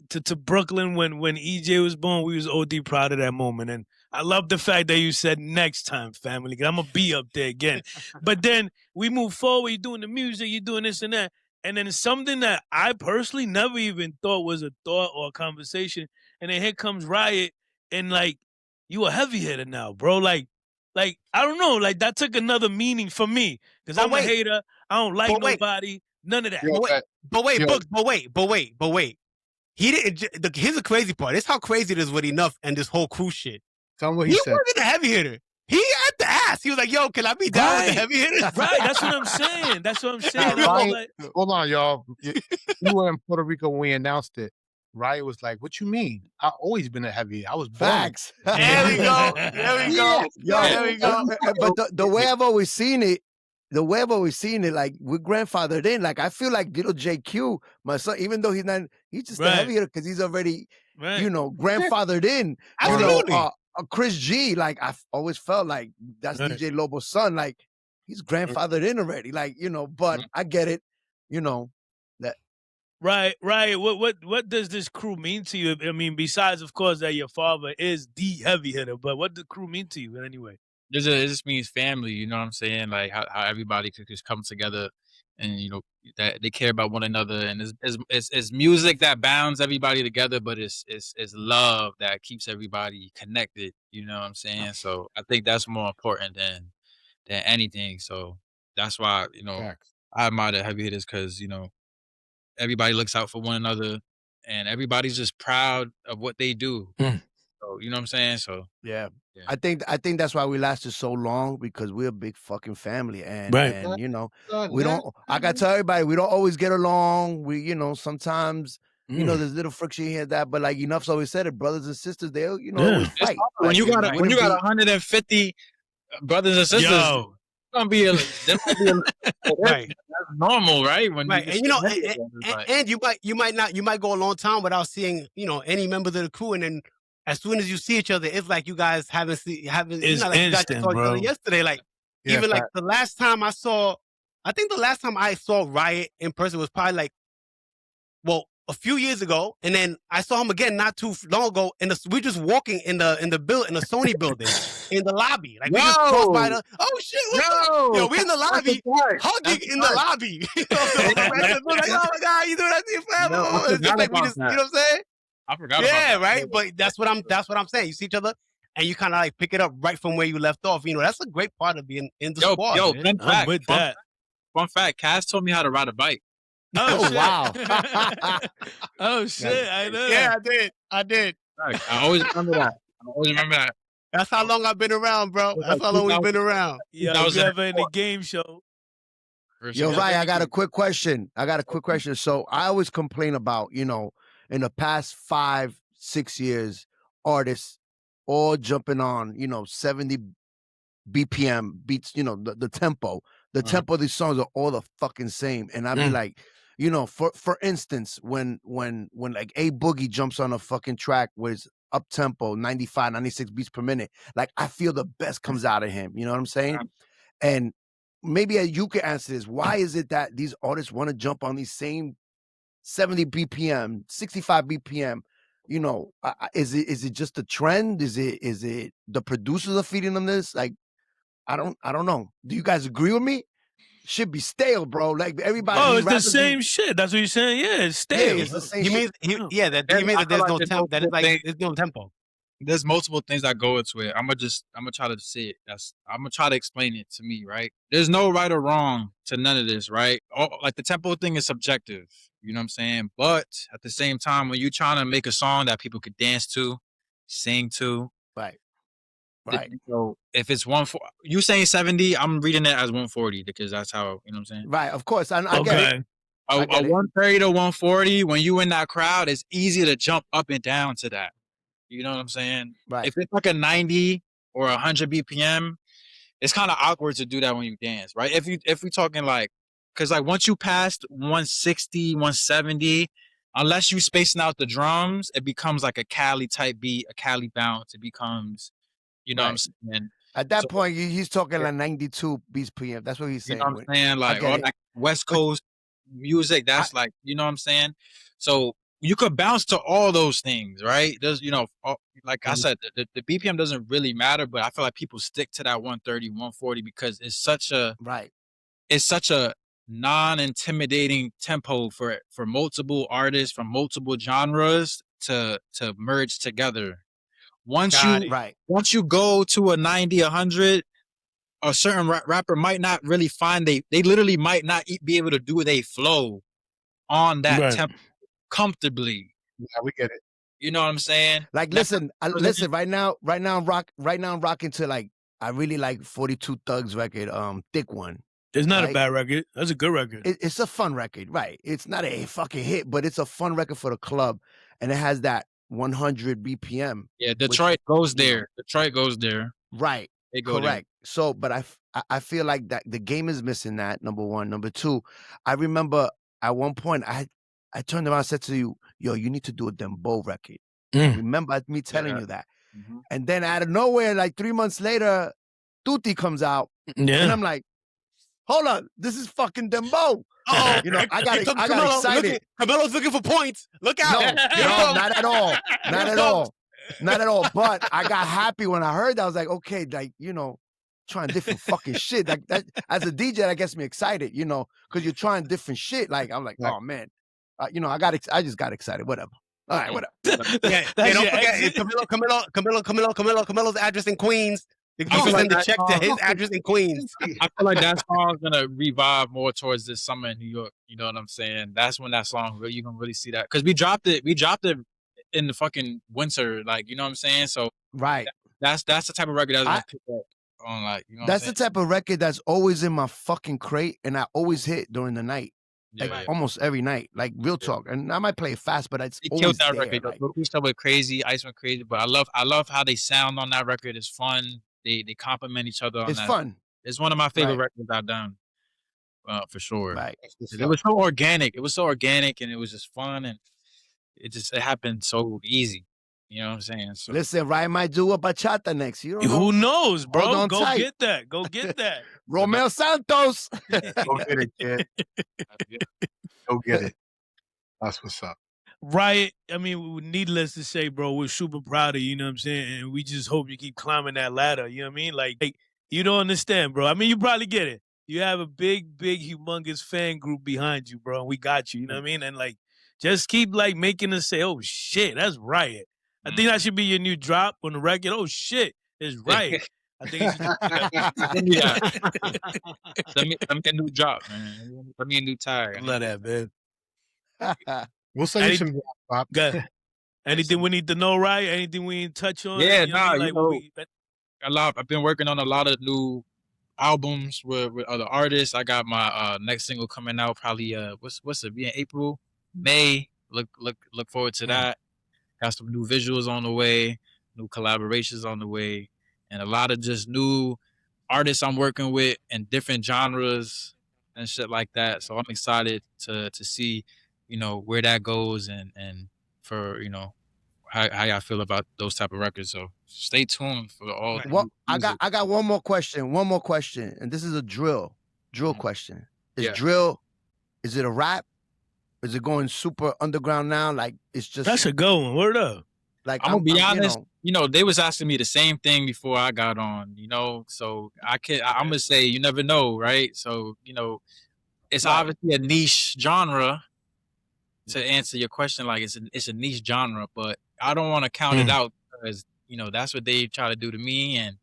to Brooklyn when EJ was born, we was OD proud of that moment. And I love the fact that you said next time, family, because I'm gonna be up there again. But then we move forward. You're doing the music, you're doing this and that, and then it's something that I personally never even thought was a thought or a conversation. And then here comes Riot, and like you a heavy hitter now, bro. Like I don't know, like that took another meaning for me because I'm a hater. I don't like nobody. None of that. But wait. He didn't. Here's the crazy part. This is how crazy it is with Enuff and this whole crew shit. Tell him what he said. Wasn't a heavy hitter. He had to ask. He was like, "Yo, can I be down with the heavy hitters?" Right. That's what I'm saying. Hold on, y'all. You were in Puerto Rico when we announced it. Riot was like, "What you mean? I've always been a heavy hitter. I was born." Facts. There we go. There we go. But the way I've always seen it, like we're grandfathered in. Like I feel like little JQ, my son, even though he's just a heavy hitter because he's already, grandfathered in. Absolutely. Chris G, like I've always felt like that's DJ Lobo's son. Like he's grandfathered in already. Like but I get it. That. Right. What does this crew mean to you? I mean, besides of course that your father is the heavy hitter, but what does the crew mean to you anyway? It just means family, you know what I'm saying? Like how everybody could just come together and, that they care about one another. And it's music that bounds everybody together, but it's love that keeps everybody connected, you know what I'm saying? So I think that's more important than anything. So that's why, I admire the heavy hitters because, everybody looks out for one another and everybody's just proud of what they do. So, you know what I'm saying? So yeah. I think that's why we lasted so long because we're a big fucking family and we don't. I gotta tell everybody we don't always get along. We sometimes there's little friction here and that, but like Enuff's always said it, brothers and sisters they always fight. When you got 150 brothers and sisters, it's gonna be right. That's normal, right? And you might go a long time without seeing any members of the crew, and then as soon as you see each other, it's like you guys haven't it's you instant, guys saw each other yesterday. Like like the last time I saw Riot in person was probably a few years ago, and then I saw him again not too long ago. We're just walking in the Sony building in the lobby. Like we just crossed by the we're in the lobby, hugging in the lobby. Like, oh my God, you doing that to your family? It's just like we just, you know what I'm saying? I forgot about that. Right. But that's what I'm saying. You see each other and you kind of like pick it up right from where you left off. That's a great part of being in the squad. Fun fact, Kast told me how to ride a bike. Oh wow. Oh shit, I know. Yeah, I did. Right. I always remember that. That's how long I've been around, bro. That's how long we've been around. Yeah, I was ever in the game show. Yo, Ryan, I got a quick question. So I always complain about, in the past 5-6 years, artists all jumping on, 70 BPM beats, the tempo. The tempo of these songs are all the fucking same. And I'd be like, for instance, when like A Boogie jumps on a fucking track where it's up tempo, 95, 96 beats per minute, like I feel the best comes out of him. You know what I'm saying? And maybe you can answer this. Why is it that these artists want to jump on these same 70 BPM, 65 BPM? Is it just a trend? Is it the producers are feeding them this? Like, I don't know. Do you guys agree with me? Should be stale, bro. Like everybody. Oh, it's the same shit. That's what you're saying. Yeah, it's stale. Yeah, it's the same You mean that there's no tempo? That is like there's no tempo. There's multiple things that go into it. I'm gonna try to see it. I'm gonna try to explain it to me, right? There's no right or wrong to none of this, right? Like the tempo thing is subjective. You know what I'm saying? But at the same time, when you're trying to make a song that people could dance to, sing to, right. So if it's you saying 70, I'm reading it as 140 because that's how, you know what I'm saying? Right, of course. I get it. A 130 to 140, when you in that crowd, it's easy to jump up and down to that. You know what I'm saying? Right. If it's like a 90 or 100 BPM, it's kind of awkward to do that when you dance, right? If we talking like Because like once you passed 160, 170, unless you spacing out the drums, it becomes like a Cali type beat, a Cali bounce. It becomes, you know what I'm saying? At that point, he's talking like 92 BPM. That's what he's saying. You know what I'm saying? Like all that West Coast music, that's like, you know what I'm saying? So you could bounce to all those things, right? There's, you know, like I said, the BPM doesn't really matter, but I feel like people stick to that 130, 140 because it's such a non-intimidating tempo for multiple artists from multiple genres to merge together. Once you go to a 90, 100, a certain rapper might not really find they literally might not be able to do their flow on that tempo comfortably. Yeah, we get it. You know what I'm saying? Like, listen. Right now, I'm rocking to like I really like 42 Thugs record, Thick One. It's not a bad record. That's a good record. It's a fun record, right? It's not a fucking hit, but it's a fun record for the club, and it has that 100 BPM. Yeah, Detroit goes there. Detroit goes there. Right. They go correct. There. So, but I feel like that the game is missing that. Number one. Number two, I remember at one point I turned around and said to you, "Yo, you need to do a Dembow record." Remember me telling you that? Mm-hmm. And then out of nowhere, like 3 months later, Tutti comes out, and I'm like, "Hold on, this is fucking Dembow." Oh, you know, I got excited. Camilo's looking for points. Look out! No, not at all. Not at all. Not at all. But I got happy when I heard that. I was like, okay, like, you know, trying different fucking shit. Like that as a DJ, that gets me excited, you know, because you're trying different shit. Like I'm like, oh man, you know, I just got excited. Whatever. All right, whatever. Yeah, don't forget Camilo's address in Queens. You can send the check to his address in Queens. I feel like that song's gonna revive more towards this summer in New York. You know what I'm saying? That's when that song you're gonna really see that because we dropped it in the fucking winter, like, you know what I'm saying? So that's the type of record that's gonna pick up on, like, you know. That's the type of record that's always in my fucking crate, and I always hit during the night, almost every night, like real talk. And I might play it fast, but it's always killed that there, record. like. We stuff with Crazy, Ice went crazy, but I love how they sound on that record. It's fun. They complement each other. It's fun. It's one of my favorite records I've done, for sure. Right. It was so organic. It was so organic, and it was just fun, and it happened so easy. You know what I'm saying? So, listen, Ryan might do a bachata next. You don't know. Who knows, bro? Go get that. Go get that. Romeo Santos. Go get it, kid. Go get it. That's what's up. Riot, I mean, needless to say, bro, we're super proud of you, you know what I'm saying? And we just hope you keep climbing that ladder, you know what I mean? Like, you don't understand, bro. I mean, you probably get it. You have a big, humongous fan group behind you, bro. And we got you know what I mean? And, like, just keep, like, making us say, oh, shit, that's Riot. I think that should be your new drop on the record. Oh, shit, it's Riot. I think it should be Let me a new drop, man. Let me a new tire. I love that, man. We'll send you some Bob. Good. Anything we need to know, right? Anything we need to touch on? Yeah, I've been working on a lot of new albums with other artists. I got my next single coming out probably what's it be in April, May. Look forward to that. Got some new visuals on the way, new collaborations on the way, and a lot of just new artists I'm working with in different genres and shit like that. So I'm excited to see, you know, where that goes and for, you know, how y'all feel about those type of records. So stay tuned for all. Well, I got one more question, and this is a drill question. Is it a rap? Is it going super underground now? Like, it's just that's a good one. Word up. Like, I'm gonna be honest. You know, they was asking me the same thing before I got on. You know, so I'm gonna say you never know, right? So, you know, it's obviously a niche genre. To answer your question, like it's a niche genre, but I don't want to count it out because, you know, that's what they try to do to me, and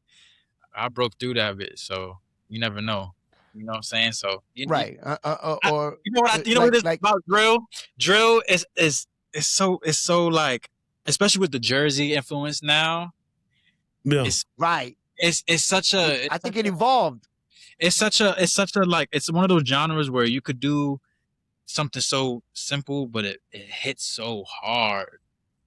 I broke through that bit. So you never know. You know what I'm saying? So right. Or you know what what it is about drill? Drill is so like, especially with the Jersey influence now. Yeah. It's such a. I think it evolved. It's such a like, it's one of those genres where you could do something so simple, but it hits so hard.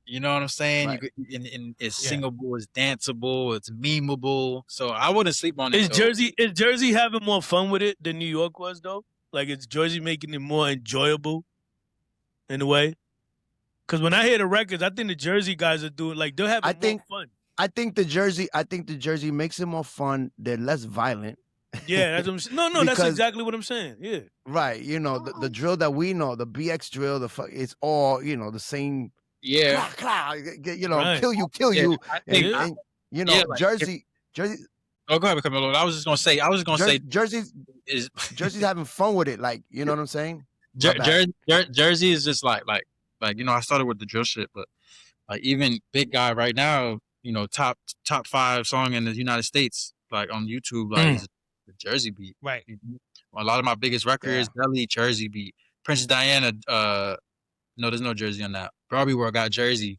You know what I'm saying? Right. And it's singable, it's danceable, it's memeable. So I wouldn't sleep on it. Is Jersey having more fun with it than New York was, though? Like, is Jersey making it more enjoyable in a way? Because when I hear the records, I think the Jersey guys are doing like they're having more fun. I think the Jersey makes it more fun. They're less violent. Yeah, that's what I'm saying. No, that's exactly what I'm saying. Yeah. Right. You know, the drill that we know, the BX drill, it's all, you know, the same. Yeah. Clah, you know, Right. kill you. I think, And, you know, yeah, like, Jersey. Oh, go ahead, Camilo. I was just gonna say Jersey's having fun with it. Like, you know what I'm saying? Jersey is just like, you know, I started with the drill shit, but like even Big Guy right now, you know, top 5 song in the United States, like on YouTube, like is the Jersey beat. Right. A lot of my biggest records, Belly, Jersey beat. Princess Diana, no, there's no Jersey on that. Barbie World got Jersey.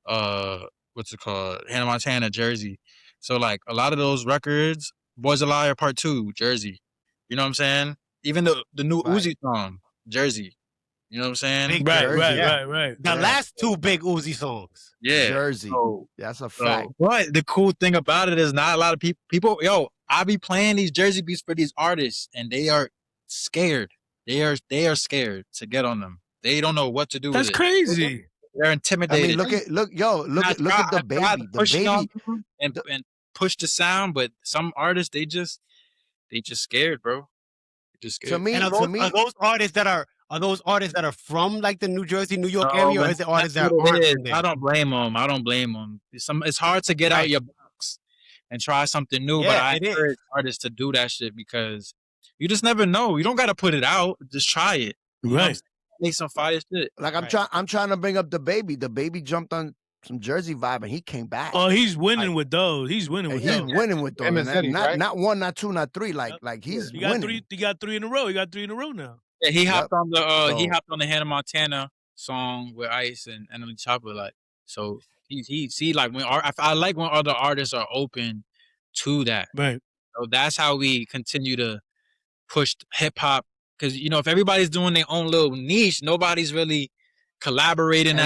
What's it called? Hannah Montana, Jersey. So like a lot of those records, Boys a Liar Part 2, Jersey. You know what I'm saying? Even the new Uzi song, Jersey. You know what I'm saying? Right. The last 2 big Uzi songs. Yeah. Jersey. So, that's a fact. But the cool thing about it is not a lot of people, yo, I be playing these Jersey beats for these artists and they are scared. They are scared to get on them. They don't know what to do with it. That's crazy. They're intimidated. I mean, look at the baby. The baby. And push the sound, but some artists they just scared, bro. Just scared. To me, And are those artists that are from like the New Jersey, New York area, or is it artists that aren't from there? I don't blame them. It's hard to get out your box and try something new, but I encourage artists to do that shit because you just never know. You don't got to put it out. Just try it. Right. Make some fire shit. Like I'm trying to bring up the baby. The baby jumped on some Jersey vibe and he came back. Oh, he's winning with those. He's winning with those. He's winning with those. Not 1, not 2, not 3. Like he's winning. He got 3 in a row. He got 3 in a row now. Yeah, he hopped on the Hannah Montana song with Ice and the Chopper. Like, so he like when I like when other artists are open to that. Right. So that's how we continue to push hip hop. Because, you know, if everybody's doing their own little niche, nobody's really collaborating.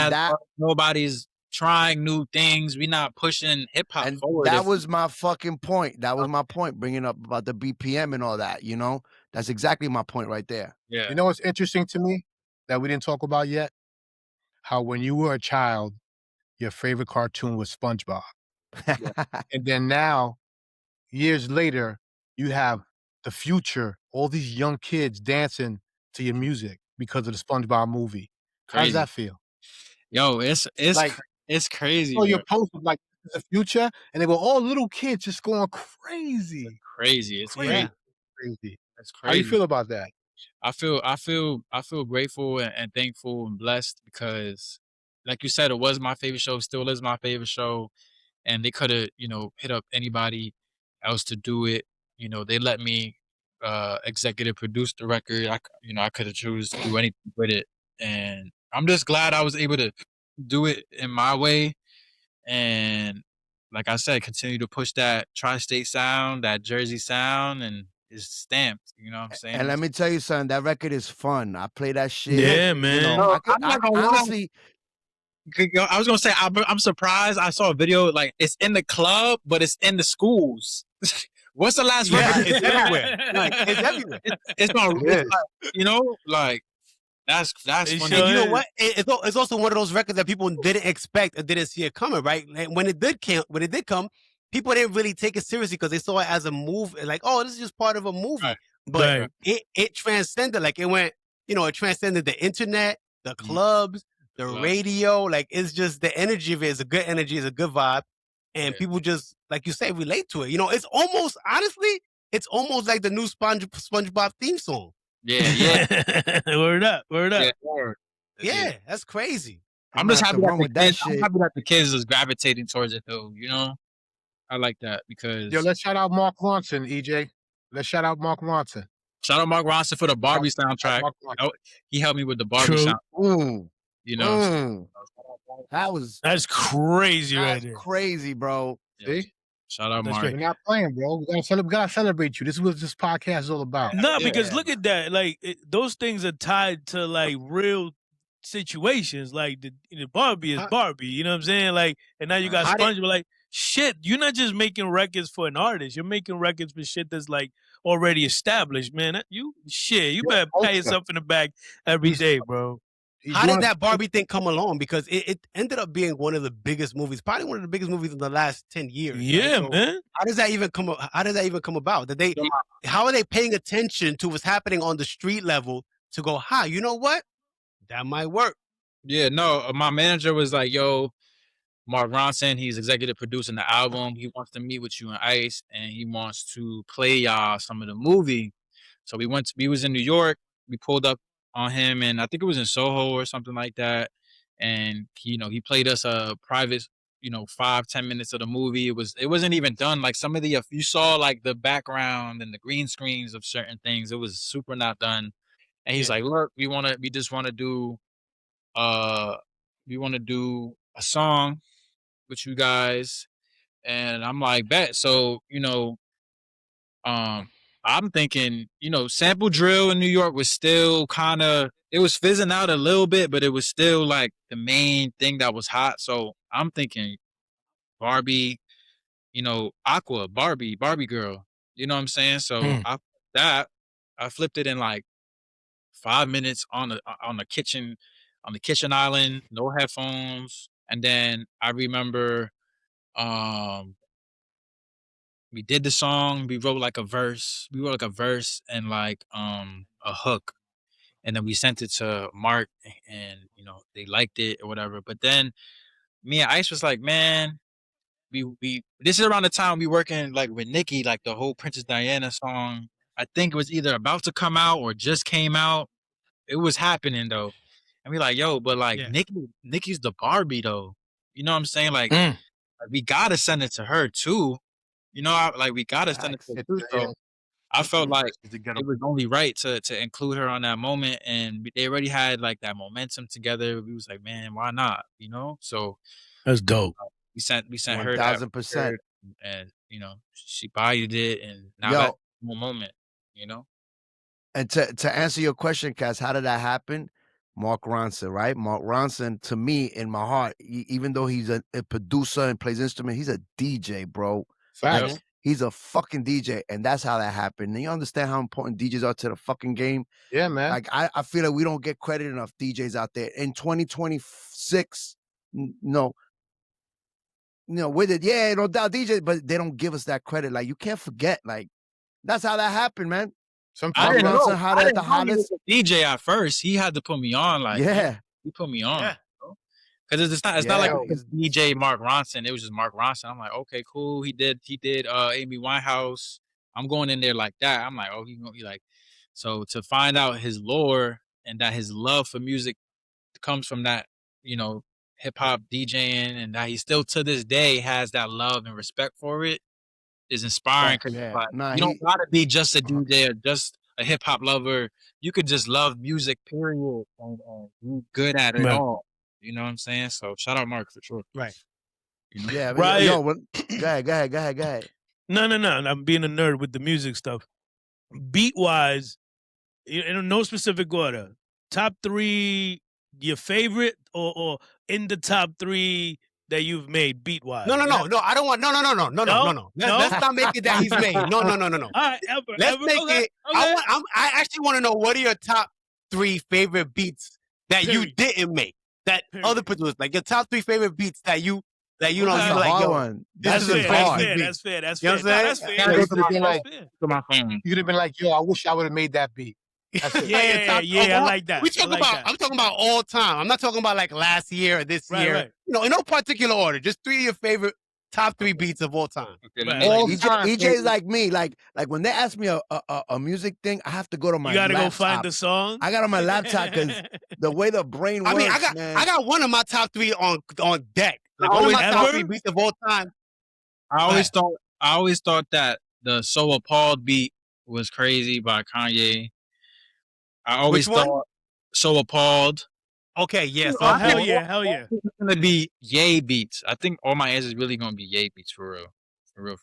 Nobody's trying new things. We're not pushing hip hop forward. That was my fucking point. That was my point, bringing up about the BPM and all that. You know, that's exactly my point right there. Yeah. You know what's interesting to me that we didn't talk about yet? How when you were a child, your favorite cartoon was SpongeBob. And then now, years later, you have the future, all these young kids dancing to your music because of the SpongeBob movie. Crazy. How does that feel? Yo, it's like it's crazy. Oh, your post was like the future, and they were all little kids just going crazy. It's crazy. That's crazy. How do you feel about that? I feel grateful and thankful and blessed because, like you said, it was my favorite show, still is my favorite show, and they could have, you know, hit up anybody else to do it. You know, they let me executive produce the record. I could have choose to do anything with it, and I'm just glad I was able to do it in my way. And like I said, continue to push that tri-state sound, that Jersey sound, and it's stamped. You know what I'm saying? And let me tell you something. That record is fun. I play that shit. Yeah, man. You know, honestly, I was gonna say I'm surprised. I saw a video like it's in the club, but it's in the schools. What's the last record? It's everywhere. Like, it's everywhere. It's not real. You know, like that's funny. And you know what? It's also one of those records that people didn't expect or didn't see it coming, right? Like, when it did come, people didn't really take it seriously because they saw it as a movie. Like, oh, this is just part of a movie. Right. But it transcended. Like, it went, you know, it transcended the internet, the clubs, the radio. Like, it's just the energy of it is a good energy, is a good vibe. And people just, like you say, relate to it. You know, it's almost, honestly, it's almost like the new SpongeBob theme song. Yeah. Word up. Yeah, that's crazy. I'm just happy that the kids is gravitating towards it, though. You know, I like that because. Yo, let's shout out Mark Ronson, EJ. Let's shout out Mark Ronson. Shout out Mark Ronson for the Barbie soundtrack. He helped me with the Barbie sound. You know, that's crazy right there. Crazy, bro. See? Shout out Mark. We're not playing, bro. We gotta celebrate you. This is what this podcast is all about. No, because look at that. Like those things are tied to like real situations. Like the Barbie is Barbie. You know what I'm saying? Like, and now you got SpongeBob. Like, shit, you're not just making records for an artist. You're making records for shit that's like already established, man. You better Yeah, pat yourself in the back every day, bro. How did that Barbie thing come along? Because it ended up being one of the biggest movies, probably one of the biggest movies in the last 10 years. Yeah, right? So man. How does that even come about? How are they paying attention to what's happening on the street level to go, you know what? That might work. Yeah, no, my manager was like, yo, Mark Ronson, he's executive producing the album. He wants to meet with you and Ice, and he wants to play y'all some of the movie. So we was in New York. We pulled up on him, and I think it was in Soho or something like that. And he played us a private, 5-10 minutes of the movie. It wasn't even done. Like some of the, if you saw like the background and the green screens of certain things, it was super not done. And he's like, look, we just want to do a song with you guys. And I'm like, bet. So, I'm thinking, sample drill in New York was still it was fizzing out a little bit, but it was still like the main thing that was hot. So I'm thinking Barbie, Aqua, Barbie girl, you know what I'm saying? So I flipped it in like 5 minutes on the kitchen island, no headphones. And then I remember, we did the song. We wrote like a verse. And like a hook, and then we sent it to Mark, and they liked it or whatever. But then me and Ice was like, man, we this is around the time we working like with Nicki, like the whole Princess Diana song. I think it was either about to come out or just came out. It was happening though, and we like, yo, but like Nicki's the Barbie though. You know what I'm saying? Like we gotta send it to her too. We gotta send it to her too. So I felt like it was only right to include her on that moment, and they already had like that momentum together. We was like, man, why not? So that's dope. We sent her 1,000%, and she bodied it, and now that's one moment. And to answer your question, Kast, how did that happen? Mark Ronson, right? Mark Ronson, to me, in my heart, even though he's a producer and plays instrument, he's a DJ, bro. Facts. Like, he's a fucking DJ, and that's how that happened. And you understand how important DJs are to the fucking game? Yeah, man. Like, I feel like we don't get credit enough DJs out there. In 2026, no doubt DJs, but they don't give us that credit. Like, you can't forget. Like, that's how that happened, man. I didn't know. I didn't know he was a DJ at first. He had to put me on. Like, he put me on. Yeah. Because it's not like it was DJ Mark Ronson. It was just Mark Ronson. I'm like, okay, cool. He did Amy Winehouse. I'm going in there like that. I'm like, oh, he's gonna be like. So to find out his lore and that his love for music comes from that, hip hop DJing, and that he still to this day has that love and respect for it, is inspiring. Because you don't gotta be just a DJ or just a hip hop lover. You could just love music, period, and be good at it all. You know what I'm saying? So shout out Mark for sure. Right. Yeah. Right. Go ahead. No. I'm being a nerd with the music stuff. Beat wise, in no specific order. Top 3, your favorite, or in the top 3 that you've made beat wise. No. I don't want. No. Let's not make it that he's made. No. All right, Let's make it. Okay. I actually want to know, what are your top 3 favorite beats that you didn't make? That other producers, like your top 3 favorite beats that you like, yo, that's fair. That's fair. You know what I'm saying? You could have been like, yo, I wish I would have made that beat. I like that. I'm talking about all time. I'm not talking about like last year or this year. Right. In no particular order. Just 3 of your favorite top 3 beats of all time. Okay, EJ's like me. Like when they ask me a music thing, I have to go to my laptop. You gotta go find the song? I got on my laptop because the way the brain works, I got one of my top 3 on deck. Like one of my top 3 beats of all time. I always thought that the So Appalled beat was crazy by Kanye. I always thought So Appalled. Okay, yeah. So hell yeah. It's gonna be Ye beats. I think all my answers really gonna be Ye beats for real.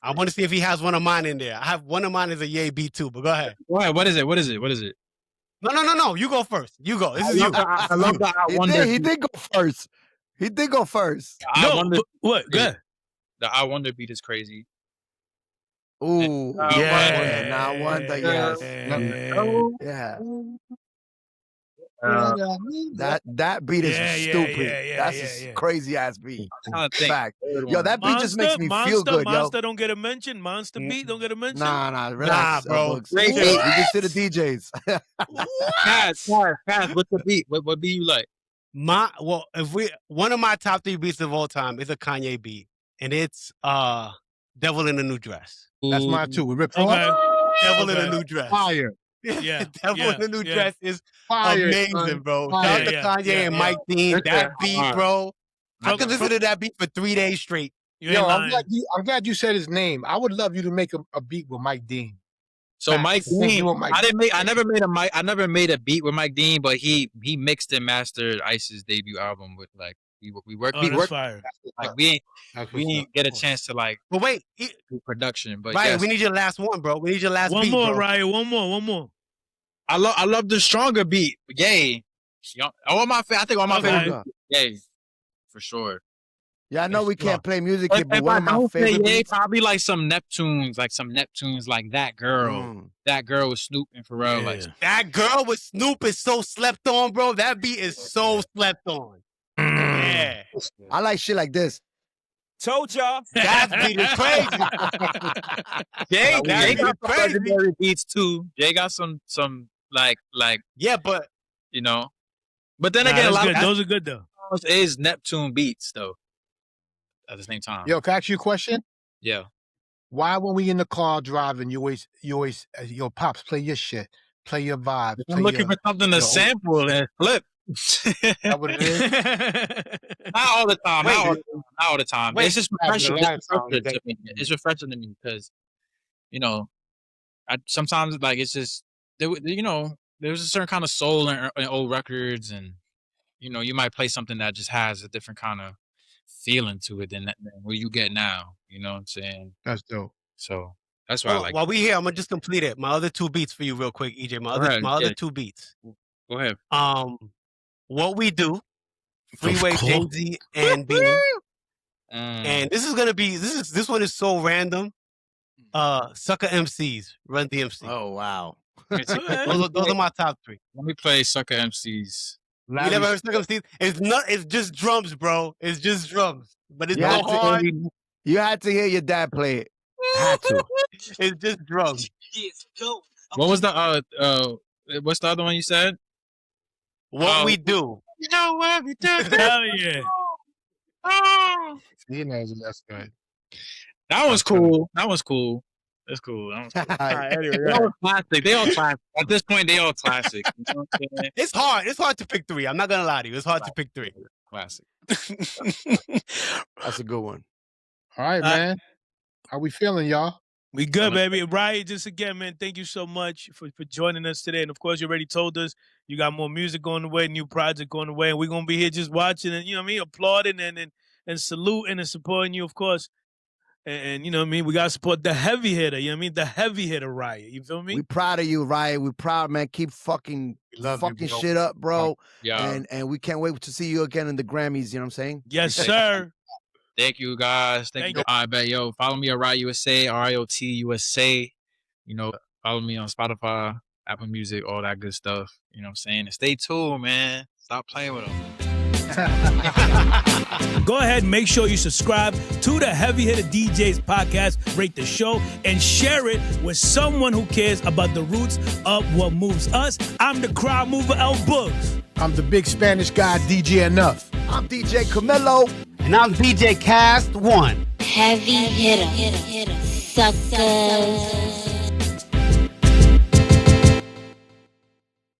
I want to see if he has one of mine in there. I have one of mine is a Ye beat too, but go ahead. What is it? No. You go first. You go. This is you. I love that. I Wonder. He did go first. What? Good. The I Wonder beat is crazy. Ooh, Yeah. Now wonder, yes. Yeah. That beat is stupid. That's a crazy ass beat. Fact. Yo, that beat just makes me feel good, yo. Monster don't get a mention. Monster beat don't get a mention. Nah, relax, bro. We just to the DJs. Fast. What's the beat? What beat you like? One of my top 3 beats of all time is a Kanye beat, and it's "Devil in a New Dress." That's mine too. We ripped Devil in a New Dress. Fire. Yeah, Devil in a New Dress is Fire, amazing, bro. Fire. Shout out to Kanye and Mike Dean. That beat, bro. I could listen to that beat for 3 days straight. Yo, I'm glad you said his name. I would love you to make a beat with Mike Dean. So Mike Dean, I never made a beat with Mike Dean, but he mixed and mastered Ice's debut album with like we worked. Fire. Like we ain't get a chance to like. But wait, do production. But Riot, we need your last one, bro. We need your last one beat, more, bro. Riot. One more. I love the stronger beat. Yay! I think all my favorite. Yay, for sure. Yeah, I know we can't play music here, but one of my favorite beats, probably like some Neptunes, like That Girl. That Girl with Snoop and Pharrell. Like That Girl with Snoop is so slept on, bro. That beat is so slept on. Yeah. I like shit like this. Told y'all. That beat is crazy. Jay got some legendary beats too. Jay got some like yeah, but you know. But then again, those are good though. Is Neptune beats though. At the same time. Yo, can I ask you a question? Yeah. Why when we in the car driving, you always yo, Pops, play your shit. Play your vibe. I'm looking for something to sample and flip. That what it is? Not all the time. Not all the time. It's just refreshing. It's refreshing to me because, you know, sometimes like it's just you know, there's a certain kind of soul in old records, and you know, you might play something that just has a different kind of feeling to it than what you get now. You know what I'm saying? That's dope. So that's why I like. While we here, I'm gonna just complete it. My other 2 beats for you, real quick, EJ. My other 2 beats. Go ahead. What We Do, Freeway, Jay-Z, and Beanie. And this is gonna be this one is so random. Sucker MCs, Run DMC. Oh wow. those are my top 3. Let me play Sucker MCs. You never heard Sucker MCs? It's just drums, bro. It's just drums. But it's so hard. You had to hear your dad play it. Had to. It's just drums. What was the what's the other one you said? What We Do. You know what we do. Hell yeah. You know, that's good. That was cool. That's cool. Anyway, they all classic. They all classic. At this point, they all classic. You know what I'm saying? It's hard. It's hard to pick 3. I'm not gonna lie to you. It's hard to pick 3. Classic. That's a good one. All right, man. How we feeling, y'all? We good, baby. Riot, just again, man, thank you so much for joining us today. And of course, you already told us you got more music going the way, new project going the way, and we're gonna be here just watching and, you know what I mean, applauding and saluting and supporting you, of course. And you know what I mean, we gotta support the heavy hitter, you know what I mean? The heavy hitter Riot. You feel me? We proud of you, Riot. We proud, man. Keep fucking shit up, bro. Yeah. And we can't wait to see you again in the Grammys, you know what I'm saying? Yes, sir. Thank you, guys. Thank you. I bet, yo, follow me at Riot USA, RiotUSA. You know, follow me on Spotify, Apple Music, all that good stuff. You know what I'm saying? And stay tuned, man. Stop playing with them. Go ahead and make sure you subscribe to the Heavy Hitter DJs Podcast, rate the show, and share it with someone who cares about the roots of what moves us. I'm the crowd mover, Len Boogs. I'm the big Spanish guy, DJ Enuff. I'm DJ Camilo. And I'm DJ Kast One. Heavy Hitter, suckers.